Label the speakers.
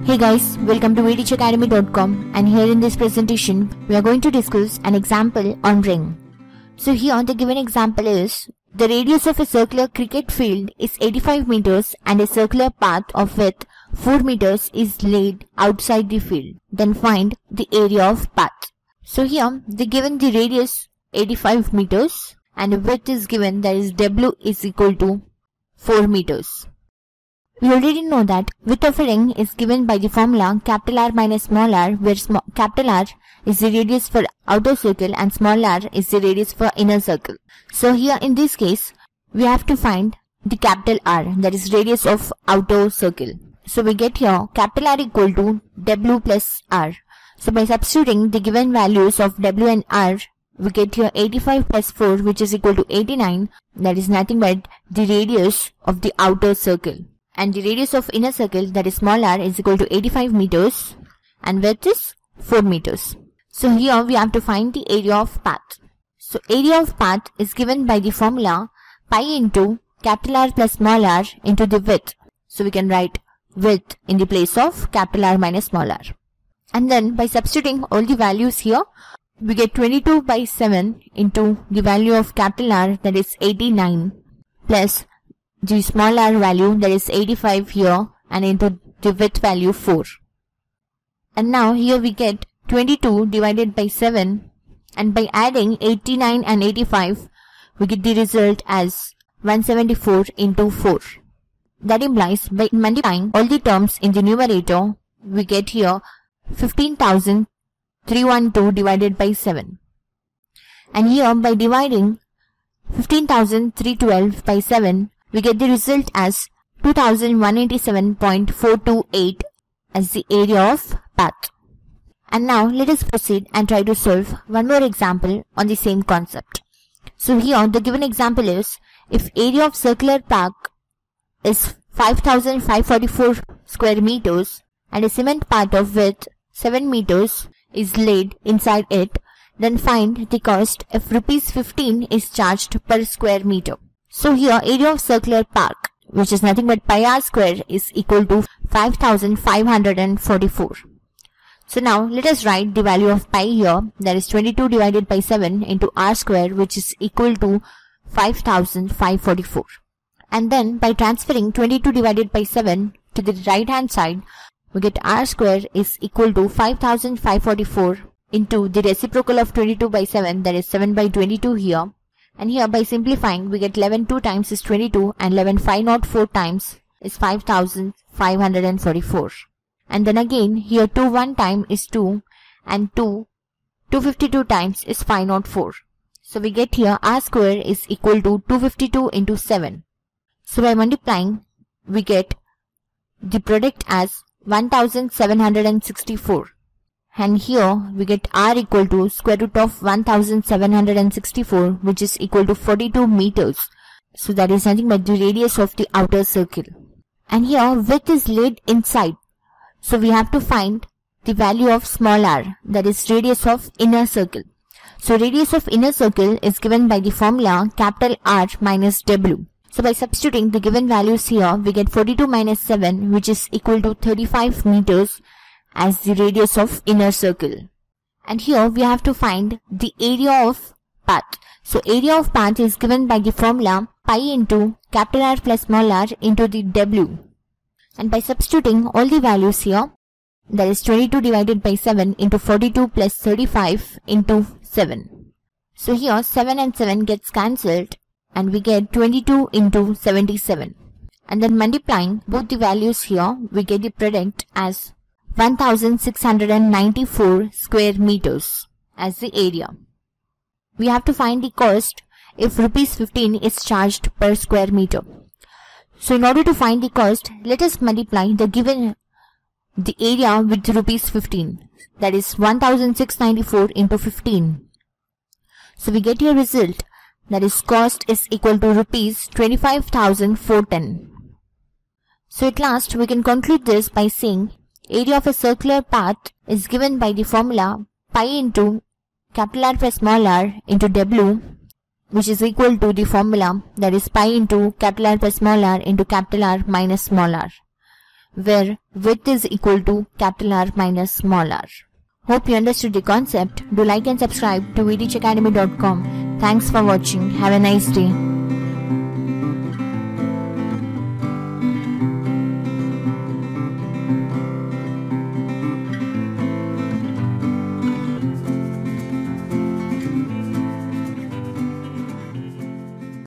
Speaker 1: Hey guys, welcome to VTechAcademy.com, and here in this presentation we are going to discuss an example on ring. So here the given example is the radius of a circular cricket field is 85 meters and a circular path of width 4 meters is laid outside the field. Then find the area of path. So here the given the radius 85 meters and the width is given, that is W is equal to 4 meters. We already know that width of a ring is given by the formula capital R minus small r, where capital R is the radius for outer circle and small r is the radius for inner circle. So here in this case, we have to find the capital R, that is radius of outer circle. So we get here capital R equal to W plus R. So by substituting the given values of W and R, we get here 85 plus 4, which is equal to 89. That is nothing but the radius of the outer circle. And the radius of inner circle, that is small r, is equal to 85 meters and width is 4 meters. So here we have to find the area of path. So area of path is given by the formula pi into capital R plus small r into the width. So we can write width in the place of capital R minus small r. And then by substituting all the values here, we get 22 by 7 into the value of capital R, that is 89, plus the small r value, that is 85 here, and into the width value 4. And now here we get 22 divided by 7, and by adding 89 and 85, we get the result as 174 into 4. That implies by multiplying all the terms in the numerator, we get here 15,312 divided by 7. And here by dividing 15,312 by 7, we get the result as 2187.428 as the area of path. And now let us proceed and try to solve one more example on the same concept. So here the given example is, if area of circular path is 5544 square meters and a cement part of width 7 meters is laid inside it, then find the cost if rupees 15 is charged per square meter. So here area of circular park, which is nothing but pi r square, is equal to 5544. So now let us write the value of pi here, that is 22 divided by 7 into r square, which is equal to 5544. And then by transferring 22 divided by 7 to the right hand side, we get r square is equal to 5544 into the reciprocal of 22 by 7, that is 7 by 22 here. And here by simplifying, we get 11 2 times is 22 and 11 504 times is 5544. And then again here 2 1 time is 2 and 252 times is 504. So we get here r square is equal to 252 into 7. So by multiplying, we get the product as 1764. And here we get r equal to square root of 1764, which is equal to 42 meters. So that is nothing but the radius of the outer circle. And here width is laid inside. So we have to find the value of small r, that is radius of inner circle. So radius of inner circle is given by the formula capital R minus W. So by substituting the given values here, we get 42 minus 7, which is equal to 35 meters as the radius of inner circle. And here we have to find the area of path. So area of path is given by the formula pi into capital R plus small r into the W. And by substituting all the values here, that is 22 divided by 7 into 42 plus 35 into 7. So here 7 and 7 gets cancelled and we get 22 into 77. And then multiplying both the values here, we get the product as 1694 square meters as the area. We have to find the cost if rupees 15 is charged per square meter. So in order to find the cost, let us multiply the area with rupees 15, that is 1694 into 15. So we get your result, that is cost is equal to rupees 25,410. So at last we can conclude this by saying area of a circular path is given by the formula pi into capital R plus small r into W, which is equal to the formula, that is pi into capital R plus small r into capital R minus small r. where width is equal to capital R minus small r. Hope you understood the concept. Do like and subscribe to vdhacademy.com. Thanks for watching. Have a nice day.